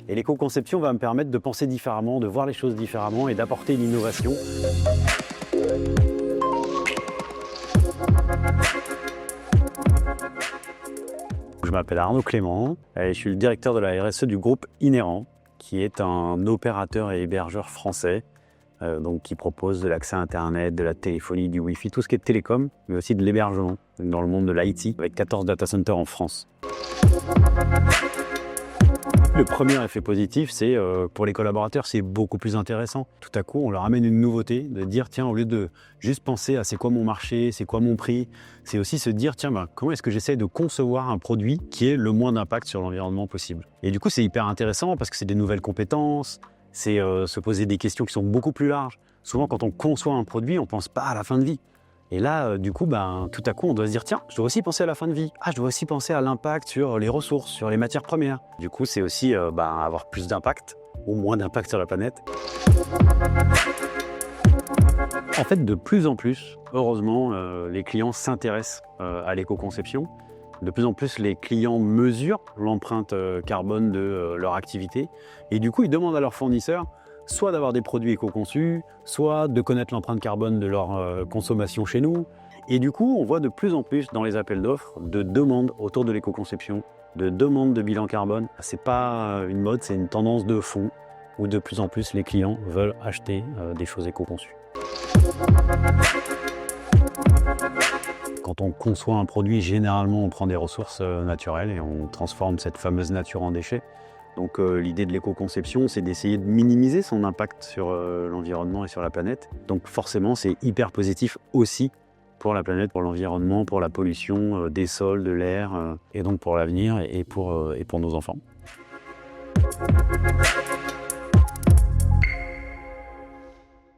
Et l'éco-conception va me permettre de penser différemment, de voir les choses différemment et d'apporter une innovation. Je m'appelle Arnaud Clément et je suis le directeur de la RSE du groupe Inhérent, qui est un opérateur et hébergeur français qui propose de l'accès à Internet, de la téléphonie, du Wi-Fi, tout ce qui est télécom, mais aussi de l'hébergement dans le monde de l'IT, avec 14 data centers en France. Le premier effet positif, c'est pour les collaborateurs, c'est beaucoup plus intéressant. Tout à coup, on leur amène une nouveauté, de dire tiens, au lieu de juste penser à c'est quoi mon marché, c'est quoi mon prix, c'est aussi se dire tiens, comment est-ce que j'essaie de concevoir un produit qui ait le moins d'impact sur l'environnement possible. Et du coup, c'est hyper intéressant parce que c'est des nouvelles compétences, c'est se poser des questions qui sont beaucoup plus larges. Souvent, quand on conçoit un produit, on ne pense pas à la fin de vie. Et là, du coup, tout à coup, on doit se dire, tiens, je dois aussi penser à la fin de vie. Ah, je dois aussi penser à l'impact sur les ressources, sur les matières premières. Du coup, c'est aussi avoir plus d'impact ou moins d'impact sur la planète. En fait, de plus en plus, heureusement, les clients s'intéressent à l'éco-conception. De plus en plus, les clients mesurent l'empreinte carbone de leur activité. Et du coup, ils demandent à leurs fournisseurs soit d'avoir des produits éco-conçus, soit de connaître l'empreinte carbone de leur consommation chez nous. Et du coup, on voit de plus en plus dans les appels d'offres de demandes autour de l'éco-conception, de demandes de bilan carbone. C'est pas une mode, c'est une tendance de fond où de plus en plus les clients veulent acheter des choses éco-conçues. Quand on conçoit un produit, généralement on prend des ressources naturelles et on transforme cette fameuse nature en déchets. Donc l'idée de l'éco-conception, c'est d'essayer de minimiser son impact sur l'environnement et sur la planète. Donc forcément, c'est hyper positif aussi pour la planète, pour l'environnement, pour la pollution des sols, de l'air, et donc pour l'avenir et pour nos enfants.